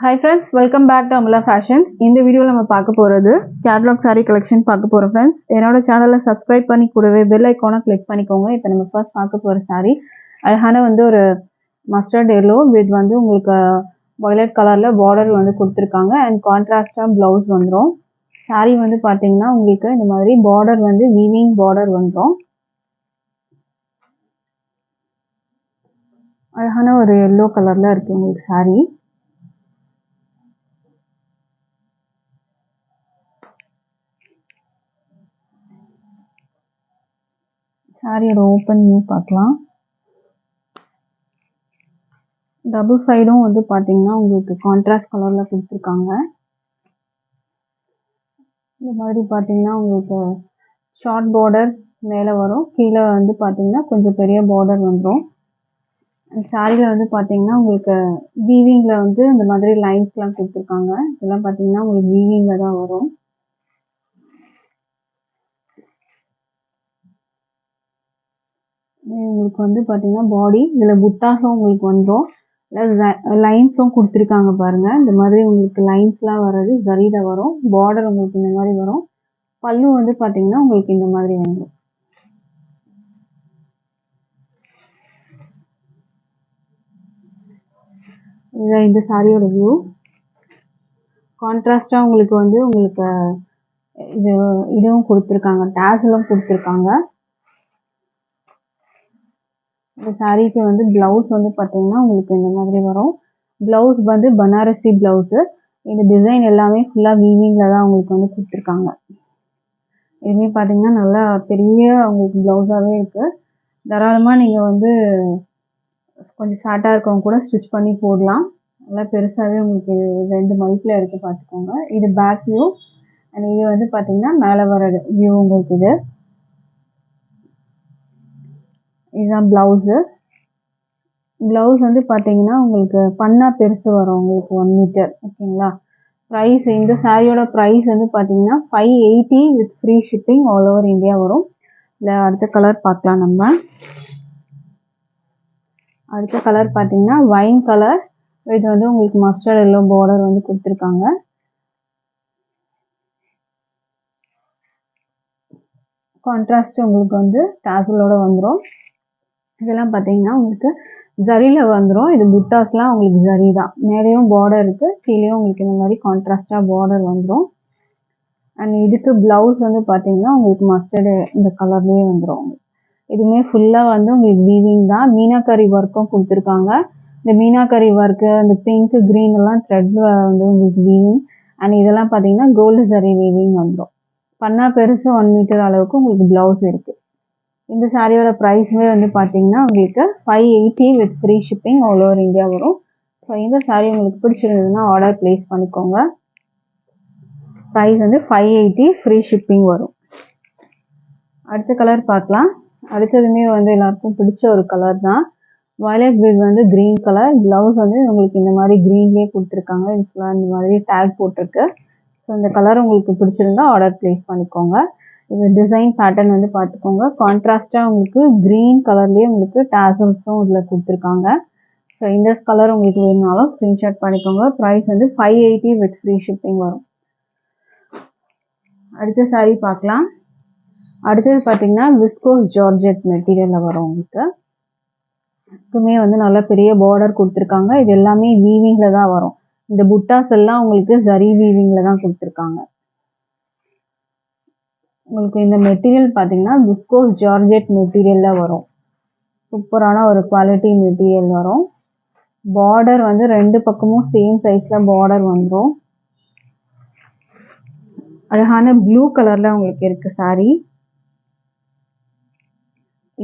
Hi friends, welcome back to Amala Fashions. இந்த வீடியோல நம்ம பார்க்க போறது catalog saree collection பார்க்க போறோம் friends. என்னோட சேனலை subscribe பண்ணி கூடவே bell icon-ஐ click பண்ணிக்கோங்க. இப்போ நம்ம first பார்க்க போற saree அழகான ஒரு mustard yellow with உங்களுக்கு violet கலர்ல border கொடுத்திருக்காங்க and contrast-ஆ blouse வந்துரும். saree பாத்தீங்கன்னா உங்களுக்கு இந்த மாதிரி border weaving border வந்துரும். அழகான ஒரு yellow கலர்ல இருக்கு உங்களுக்கு saree. சாரியோட ஓப்பன் வியூ பார்க்கலாம். டபுள் சைடும் பார்த்தீங்கன்னா உங்களுக்கு கான்ட்ராஸ்ட் கலரில் கொடுத்துருக்காங்க. இந்த மாதிரி பார்த்தீங்கன்னா உங்களுக்கு ஷார்ட் பார்டர் மேலே வரும், கீழே பார்த்தீங்கன்னா கொஞ்சம் பெரிய பார்டர் வந்துடும். சாரியில் பார்த்தீங்கன்னா உங்களுக்கு வீவிங்கில் இந்த மாதிரி லைன்ஸ்லாம் கொடுத்துருக்காங்க. இதெல்லாம் பார்த்தீங்கன்னா உங்களுக்கு வீவிங்கில் தான் வரும். உங்களுக்கு பார்த்தீங்கன்னா பாடி இதில் புட்டாஸும் உங்களுக்கு வந்துடும், லைன்ஸும் கொடுத்துருக்காங்க பாருங்க. இந்த மாதிரி உங்களுக்கு லைன்ஸ்லாம் வர்றது ஜரியில் வரும், பார்டர் உங்களுக்கு இந்த மாதிரி வரும். பல்லு பார்த்தீங்கன்னா உங்களுக்கு இந்த மாதிரி வந்துடும். இதுதான் இந்த சாரியோட வியூ. கான்ட்ராஸ்டாக உங்களுக்கு உங்களுக்கு இதுவும் கொடுத்துருக்காங்க, டேசலும் கொடுத்துருக்காங்க. இந்த சாரீக்கு பிளவுஸ் பார்த்தீங்கன்னா உங்களுக்கு இந்த மாதிரி வரும். Blouse Banarasi blouse. இந்த டிசைன் எல்லாமே ஃபுல்லாக வீவிங்கில் தான் உங்களுக்கு கொடுத்துருக்காங்க. இதுவுமே பார்த்தீங்கன்னா நல்லா பெரிய உங்களுக்கு ப்ளவுஸாகவே இருக்குது. தாராளமாக நீங்கள் கொஞ்சம் ஃபேட்டாக இருக்கவங்க கூட ஸ்டிச் பண்ணி போடலாம். நல்லா பெருசாகவே உங்களுக்கு 2 மல்ட்டில் இருக்குது பார்த்துக்கோங்க. இது பேக் வியூ அண்ட் இது பார்த்தீங்கன்னா மேலே வர வியூ உங்களுக்கு. இதுதான் ப்ளவுஸு. ப்ளவுஸ் பார்த்தீங்கன்னா உங்களுக்கு பண்ணா பெருசு வரும் உங்களுக்கு 1 மீட்டர். ஓகேங்களா? ப்ரைஸ் இந்த சாரியோட ப்ரைஸ் பார்த்தீங்கன்னா 580 with free shipping all over India வரும். இல்லை அடுத்த கலர் பார்க்கலாம் நம்ம. அடுத்த கலர் பார்த்தீங்கன்னா வைன் கலர். இது உங்களுக்கு மஸ்டர்ட் எல்லோ பார்டர் கொடுத்துருக்காங்க. கான்ட்ராஸ்ட் உங்களுக்கு டாசலோட வந்துடும். இதெல்லாம் பார்த்தீங்கன்னா உங்களுக்கு ஜரியில் வந்துடும். இது புட்டாஸ்லாம் உங்களுக்கு ஜரி தான். மேலேயும் பார்டர் இருக்குது, கீழேயும் உங்களுக்கு இந்த மாதிரி கான்ட்ராஸ்டாக பார்டர் வந்துடும். அண்ட் இதுக்கு ப்ளவுஸ் பார்த்தீங்கன்னா உங்களுக்கு மஸ்டர்டு இந்த கலர்லேயே வந்துடும். இதுவுமே ஃபுல்லாக உங்களுக்கு வீவிங் தான். மீனாக்கரி ஒர்க்கும் கொடுத்துருக்காங்க. இந்த மீனாக்கரி ஒர்க்கு இந்த பிங்க் க்ரீன் எல்லாம் த்ரெட்டில் உங்களுக்கு வீவிங். அண்ட் இதெல்லாம் பார்த்தீங்கன்னா கோல்டு ஜரி வீவிங் வந்துடும். பண்ணா பெருசு 1 மீட்டர் அளவுக்கு உங்களுக்கு ப்ளவுஸ் இருக்குது. இந்த சாரியோட ப்ரைஸுமே பார்த்தீங்கன்னா உங்களுக்கு 580 with free shipping all over India வரும். ஸோ இந்த சாரி உங்களுக்கு பிடிச்சிருந்ததுன்னா ஆர்டர் ப்ளேஸ் பண்ணிக்கோங்க. ப்ரைஸ் 580 ஃப்ரீ ஷிப்பிங் வரும். அடுத்த கலர் பார்க்கலாம். அடுத்ததுமே எல்லாருக்கும் பிடிச்ச ஒரு கலர் தான். Violet with green colour. Blouse உங்களுக்கு இந்த மாதிரி க்ரீன்லேயே கொடுத்துருக்காங்க. இது ஃபுல்லாக இந்த மாதிரி டேக் போட்டிருக்கு. ஸோ இந்த கலர் உங்களுக்கு பிடிச்சிருந்தா ஆர்டர் ப்ளேஸ் பண்ணிக்கோங்க. இது டிசைன் பேட்டர்ன் பார்த்துக்கோங்க. கான்ட்ராஸ்டாக உங்களுக்கு க்ரீன் கலர்லேயே உங்களுக்கு டாசல்ஸும் இதில் கொடுத்துருக்காங்க. ஸோ இந்த கலர் உங்களுக்கு வேணுனாலும் ஸ்க்ரீன்ஷாட் பண்ணிக்கோங்க. ப்ரைஸ் 580 வித் ஃப்ரீ ஷிப்பிங் வரும். அடுத்த சாரீ பார்க்கலாம். அடுத்தது பார்த்தீங்கன்னா விஸ்கோஸ் ஜார்ஜெட் மெட்டீரியலில் வரும் உங்களுக்கு. இதுக்குமே நல்லா பெரிய பார்டர் கொடுத்துருக்காங்க. இது எல்லாமே வீவிங்கில் தான் வரும். இந்த புட்டாஸ் எல்லாம் உங்களுக்கு ஜரி வீவிங்கில் தான் கொடுத்துருக்காங்க. உங்களுக்கு இந்த மெட்டீரியல் பார்த்தீங்கன்னா விஸ்கோஸ் ஜார்ஜெட் மெட்டீரியலில் வரும். சூப்பரான ஒரு குவாலிட்டி மெட்டீரியல் வரும். பார்டர் 2 பக்கமும் சேம் சைஸில் பார்டர் வந்துடும். அழகான ப்ளூ கலரில் உங்களுக்கு இருக்குது சாரீ.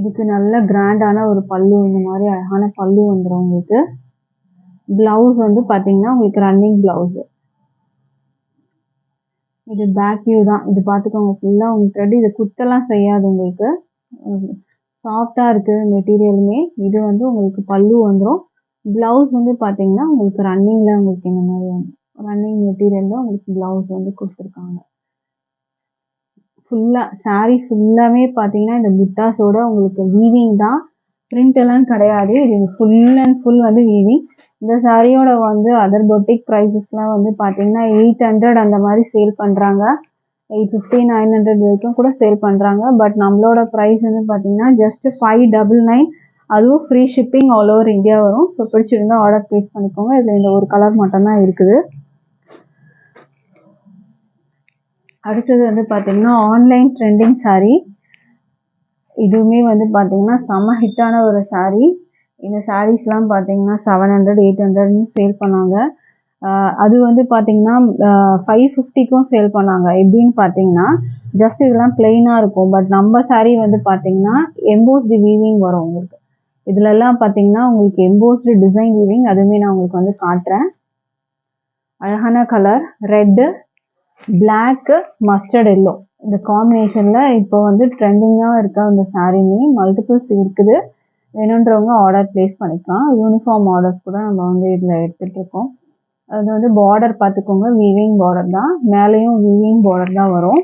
இதுக்கு நல்ல கிராண்டான ஒரு பல்லு, இந்த மாதிரி அழகான பல்லு வந்துடும் உங்களுக்கு. ப்ளவுஸ் பார்த்தீங்கன்னா உங்களுக்கு ரன்னிங் ப்ளவுஸு. இது பேக் வியூ தான். இது பார்த்துக்கோங்க ஃபுல்லாக உங்களுக்கு த்ரெட். இது குத்தெல்லாம் செய்யாது உங்களுக்கு. சாஃப்டாக இருக்குது மெட்டீரியலுமே. இது உங்களுக்கு பல்லு வந்துடும். ப்ளவுஸ் பார்த்தீங்கன்னா உங்களுக்கு ரன்னிங்கில் உங்களுக்கு இந்த மாதிரி ரன்னிங் மெட்டீரியலில் உங்களுக்கு ப்ளவுஸ் கொடுத்துருக்காங்க. ஃபுல்லாக சாரீ ஃபுல்லாமே பார்த்தீங்கன்னா இந்த புட்டாஸோட உங்களுக்கு வீவிங் தான். பிரிண்ட் எல்லாம் கிடையாது. இது ஃபுல் அண்ட் ஃபுல் வீவிங். இந்த சாரியோட வந்து அதர் பொட்டிக் ப்ரைஸஸ்லாம் வந்து பார்த்தீங்கன்னா 800 அந்த மாதிரி சேல் பண்ணுறாங்க. 850 900 வரைக்கும் கூட சேல் பண்ணுறாங்க. பட் நம்மளோட ப்ரைஸ் வந்து பார்த்தீங்கன்னா ஜஸ்ட் 599. அதுவும் free shipping all over India வரும். ஸோ பிடிச்சிருந்தா ஆர்டர் ப்ளேஸ் பண்ணிக்கோங்க. இதில் இந்த ஒரு கலர் மட்டும்தான் இருக்குது. அடுத்தது வந்து பார்த்தீங்கன்னா ஆன்லைன் ட்ரெண்டிங் சாரீ. இதுவுமே வந்து பார்த்தீங்கன்னா செம்ம ஹிட்டான ஒரு சாரீ. இந்த சாரீஸ்லாம் பார்த்தீங்கன்னா 700 800ன்னு சேல் பண்ணாங்க. அது வந்து பார்த்தீங்கன்னா 550க்கும் சேல் பண்ணாங்க. எப்படின்னு பார்த்தீங்கன்னா ஜஸ்ட் இதெல்லாம் பிளெயினாக இருக்கும். பட் நம்ம சாரீ வந்து பார்த்தீங்கன்னா எம்போஸ்டு வீவிங் வரும் உங்களுக்கு. இதுலலாம் பார்த்தீங்கன்னா உங்களுக்கு எம்போஸ்டு டிசைன் வீவிங், அதுவுமே நான் உங்களுக்கு வந்து காட்டுறேன். அழகான கலர் ரெட்டு, பிளாக்கு, மஸ்டர்ட் எல்லோ இந்த காம்பினேஷனில் இப்போ வந்து ட்ரெண்டிங்காக இருக்க அந்த சாரீமே மல்டிபிள்ஸ் இருக்குது. வேணுன்றவங்க ஆர்டர் ப்ளேஸ் பண்ணிக்கலாம். யூனிஃபார்ம் ஆர்டர்ஸ் கூட நம்ம வந்து இதில் எடுத்துகிட்ருக்கோம். அது வந்து பார்டர் பார்த்துக்கோங்க, வீவிங் பார்டர் தான். மேலேயும் வீவிங் பார்டர் தான் வரும்.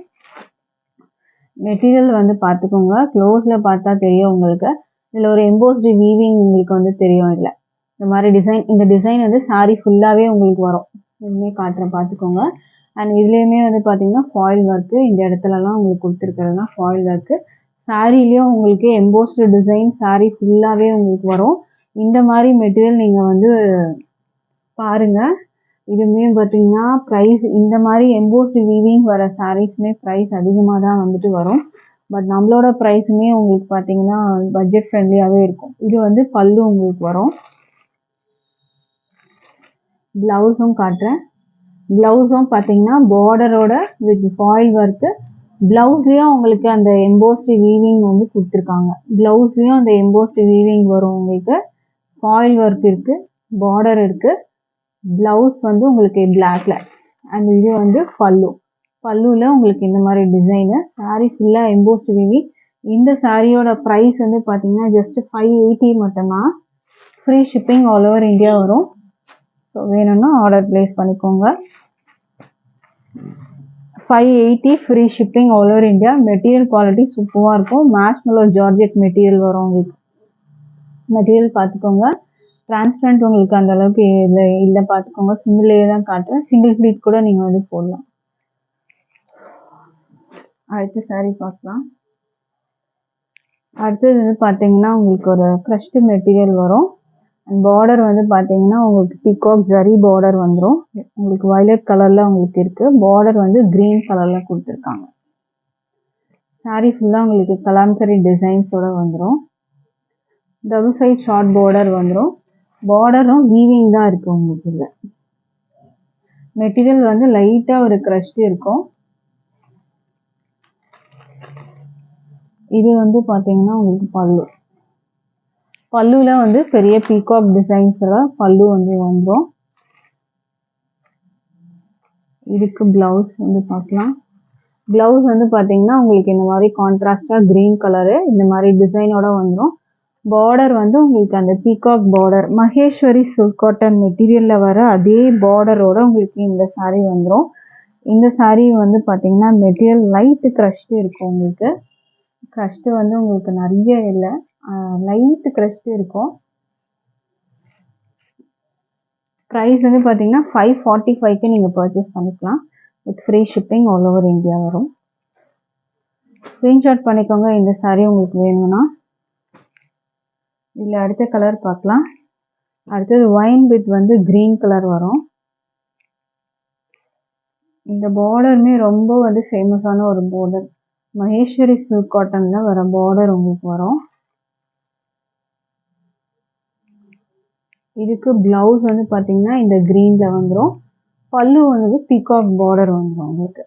மெட்டீரியல் வந்து பார்த்துக்கோங்க, க்ளோஸில் பார்த்தா தெரியும் உங்களுக்கு. இதில் ஒரு எம்போஸ்டு வீவிங் உங்களுக்கு வந்து தெரியும். இதில் இந்த மாதிரி டிசைன், இந்த டிசைன் வந்து சாரீ ஃபுல்லாகவே உங்களுக்கு வரும். இதுவுமே காட்டுறேன் பார்த்துக்கோங்க. அண்ட் இதுலேயுமே வந்து பார்த்தீங்கன்னா ஃபாயில் ஒர்க்கு, இந்த இடத்துலலாம் உங்களுக்கு கொடுத்துருக்கிறதுனா ஃபாயில் ஒர்க்கு. சாரீலேயும் உங்களுக்கு எம்போஸ்டு டிசைன் சாரீ ஃபுல்லாகவே உங்களுக்கு வரும். இந்த மாதிரி மெட்டீரியல் நீங்கள் வந்து பாருங்கள். இதுவுமே பார்த்தீங்கன்னா ப்ரைஸ் இந்த மாதிரி எம்போஸ்டு வீவிங் வர சாரீஸுமே ப்ரைஸ் அதிகமாக தான் வந்துட்டு வரும். பட் நம்மளோட ப்ரைஸுமே உங்களுக்கு பார்த்தீங்கன்னா பட்ஜெட் ஃப்ரெண்ட்லியாகவே இருக்கும். இது வந்து பல்லு உங்களுக்கு வரும். ப்ளவுஸும் காட்டுறேன். ப்ளவுஸும் பார்த்தீங்கன்னா பார்டரோட வித் ஃபாயில் ஒர்க்கு. ப்ளவுஸ்லேயும் உங்களுக்கு அந்த எம்போஸ்டு வீவிங் வந்து கொடுத்துருக்காங்க. ப்ளவுஸ்லேயும் அந்த எம்போஸ்டு வீவிங் வரும் உங்களுக்கு. ஃபாயில் ஒர்க் இருக்குது, பார்டர் இருக்குது. ப்ளவுஸ் வந்து உங்களுக்கு பிளாக்ல. அண்ட் இது வந்து பல்லு. பல்லுவில் உங்களுக்கு இந்த மாதிரி டிசைனு. சாரீ ஃபுல்லாக எம்போஸ்டு வீவிங். இந்த சாரியோட ப்ரைஸ் வந்து பார்த்தீங்கன்னா ஜஸ்ட் 580 மட்டும்தான். Free shipping all over India வரும். ஸோ வேணும்னா ஆர்டர் ப்ளேஸ் பண்ணிக்கோங்க. 580 free shipping all over India. Material quality சூப்பராக இருக்கும். மேஷ்மெலோ ஜார்ஜெட் மெட்டீரியல் வரும் உங்களுக்கு. மெட்டீரியல் பார்த்துக்கோங்க. டிரான்ஸ்பரண்ட் உங்களுக்கு அந்த அளவுக்கு இல்லை பார்த்துக்கோங்க. சிங்கிள்லேயே தான் காட்டுறேன். சிங்கிள் ப்ளீட் கூட நீங்கள் வந்து போடலாம். அடுத்த சாரீ பார்க்கலாம். அடுத்தது வந்து பார்த்தீங்கன்னா உங்களுக்கு ஒரு க்ரஷ்டு மெட்டீரியல் வரும். அண்ட் பார்டர் வந்து பார்த்தீங்கன்னா உங்களுக்கு பீகாக் ஜரி பார்டர் வந்துடும். உங்களுக்கு வயலட் கலரில் உங்களுக்கு இருக்குது. பார்டர் வந்து க்ரீன் கலரில் கொடுத்துருக்காங்க. சாரீ ஃபுல்லாக உங்களுக்கு கலாம்கரி டிசைன்ஸோடு வந்துடும். டபுள் சைட் ஷார்ட் பார்டர் வந்துடும். பார்டரும் வீவிங் தான் இருக்குது உங்களுக்கு. இதில் மெட்டீரியல் வந்து லைட்டாக ஒரு க்ரஷ்டு இருக்கும். இது வந்து பார்த்தீங்கன்னா உங்களுக்கு பல்லு. பல்லுவில் வந்து பெரிய பீகாக் டிசைன்ஸில் பல்லு வந்து வந்துடும். இதுக்கு ப்ளவுஸ் வந்து பார்க்கலாம். ப்ளவுஸ் வந்து பார்த்தீங்கன்னா உங்களுக்கு இந்த மாதிரி கான்ட்ராஸ்டாக க்ரீன் கலரு இந்த மாதிரி டிசைனோட வந்துடும். பார்டர் வந்து உங்களுக்கு அந்த peacock border Maheswari silk cotton மெட்டீரியலில் வர அதே பார்டரோட உங்களுக்கு இந்த சாரீ வந்துடும். இந்த சாரீ வந்து பார்த்தீங்கன்னா மெட்டீரியல் லைட்டு க்ரஷ்டு இருக்கும் உங்களுக்கு. க்ரஷ்டு வந்து உங்களுக்கு நிறைய இல்லை, லைட்டு க்ரஷ்டு இருக்கும். ப்ரைஸ் வந்து பார்த்தீங்கன்னா 545க்கு நீங்கள் பர்ச்சேஸ் பண்ணிக்கலாம். With free shipping all over India வரும். ஸ்க்ரீன்ஷாட் பண்ணிக்கோங்க இந்த சாரீ உங்களுக்கு வேணும்னா. இதில் அடுத்த கலர் பார்க்கலாம். அடுத்தது ஒயின் வித் வந்து க்ரீன் கலர் வரும். இந்த பார்டருமே ரொம்ப வந்து ஃபேமஸான ஒரு பார்டர். மகேஸ்வரி சில்க் காட்டனில் வர பார்டர் உங்களுக்கு வரும். இதுக்கு ப்ளவுஸ் வந்து பார்த்தீங்கன்னா இந்த க்ரீனில் வந்துடும். பல்லு வந்து பீகாக் பார்டர் வந்துடும் உங்களுக்கு.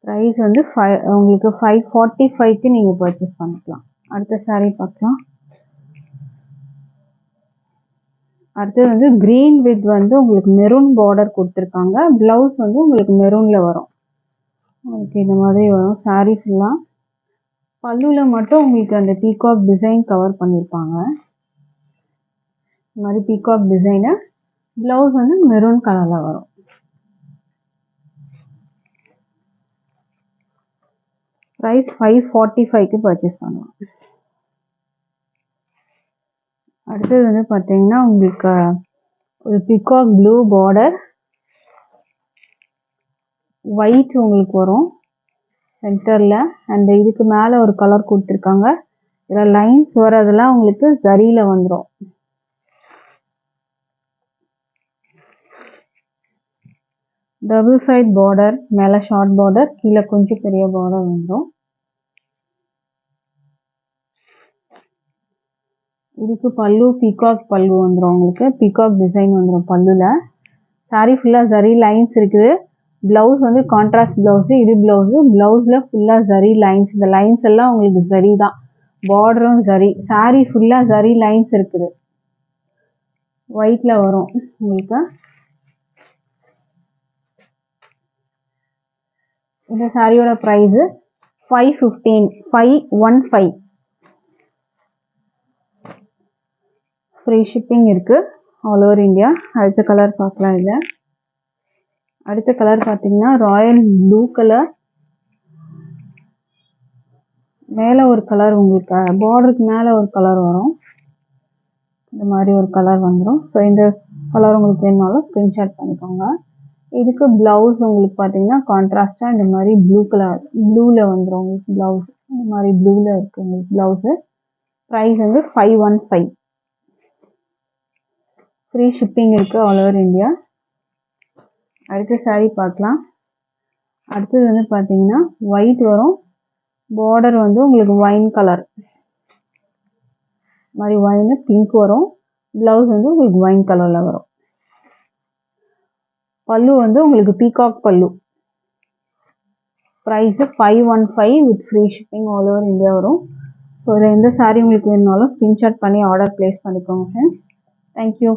ப்ரைஸ் வந்து உங்களுக்கு 545க்கு நீங்கள் பர்ச்சேஸ் பண்ணிக்கலாம். அடுத்த சாரீ பார்க்கலாம். அடுத்தது வந்து க்ரீன் வித் வந்து உங்களுக்கு மெரூன் பார்டர் கொடுத்துருக்காங்க. ப்ளவுஸ் வந்து உங்களுக்கு மெரூனில் வரும். உங்களுக்கு இந்த மாதிரி வரும் சாரீ ஃபுல்லாக. பல்லுவில் மட்டும் உங்களுக்கு அந்த பீகாக் டிசைன் கவர் பண்ணியிருப்பாங்க. இந்த மாதிரி பீகாக் டிசைனு. ப்ளவுஸ் வந்து மெரூன் கலரில் வரும். ப்ரைஸ் 545க்கு பர்ச்சேஸ் பண்ணலாம். அடுத்தது வந்து பார்த்தீங்கன்னா உங்களுக்கு ஒரு பிகாக் ப்ளூ பார்டர், ஒயிட் உங்களுக்கு வரும் சென்டரில். அண்ட் இதுக்கு மேலே ஒரு கலர் கொடுத்துருக்காங்க. இதில் லைன்ஸ் வரதெல்லாம் உங்களுக்கு ஜரியில் வந்துடும். டபுள் சைட் பார்டர், மேலே ஷார்ட் பார்டர், கீழே கொஞ்சம் பெரிய பார்டர் வந்துடும். இதுக்கு பல்லு பீகாக் பல்லு வந்துடும். உங்களுக்கு பீகாக் டிசைன் வந்துடும் பல்லுவில். சாரீ ஃபுல்லாக ஜரி லைன்ஸ் இருக்குது. ப்ளவுஸ் வந்து கான்ட்ராஸ்ட் ப்ளவுஸு. இது ப்ளவுஸு. ப்ளவுஸில் ஃபுல்லாக ஜரி லைன்ஸ். இந்த லைன்ஸ் எல்லாம் உங்களுக்கு ஜரி தான். பார்டரும் ஜரி. சாரீ ஃபுல்லாக ஜரி லைன்ஸ் இருக்குது. ஒயிட்டில் வரும் உங்களுக்கு. இந்த சாரியோட ப்ரைஸு 515. 515. ஃப்ரீ ஷிப்பிங் இருக்குது ஆல் ஓவர் இந்தியா. அடுத்த கலர் பார்க்கலாம். இல்லை அடுத்த கலர் பார்த்தீங்கன்னா ராயல் ப்ளூ கலர். மேலே ஒரு கலர் உங்களுக்கு பார்டருக்கு மேலே ஒரு கலர் வரும். இந்த மாதிரி ஒரு கலர் வந்துடும். ஸோ இந்த கலர் உங்களுக்கு வேணுனாலும் ஸ்க்ரீன்ஷாட் பண்ணிக்கோங்க. இதுக்கு ப்ளவுஸ் உங்களுக்கு பார்த்தீங்கன்னா கான்ட்ராஸ்டாக இந்த மாதிரி ப்ளூ கலர் ப்ளூவில் வந்துடும் உங்களுக்கு ப்ளவுஸ். இந்த மாதிரி ப்ளூவில் இருக்குது உங்களுக்கு ப்ளவுஸு. ப்ரைஸ் வந்து 515. ஃப்ரீ ஷிப்பிங் இருக்குது ஆல் ஓவர் இந்தியா. அடுத்த சாரீ பார்க்கலாம். அடுத்தது வந்து பார்த்தீங்கன்னா ஒயிட் வரும். பார்டர் வந்து உங்களுக்கு ஒயின் கலர் மாதிரி ஒயின் பிங்க் வரும். ப்ளவுஸ் வந்து உங்களுக்கு ஒயின் கலரில் வரும். பல்லு வந்து உங்களுக்கு peacock pallu. Price 515 with free shipping all over India வரும். ஸோ இதில் எந்த சாரீ உங்களுக்கு வேணுனாலும் ஸ்க்ரீன்ஷாட் பண்ணி ஆர்டர் ப்ளேஸ் பண்ணிக்கோங்க ஃப்ரெண்ட்ஸ். தேங்க்யூ.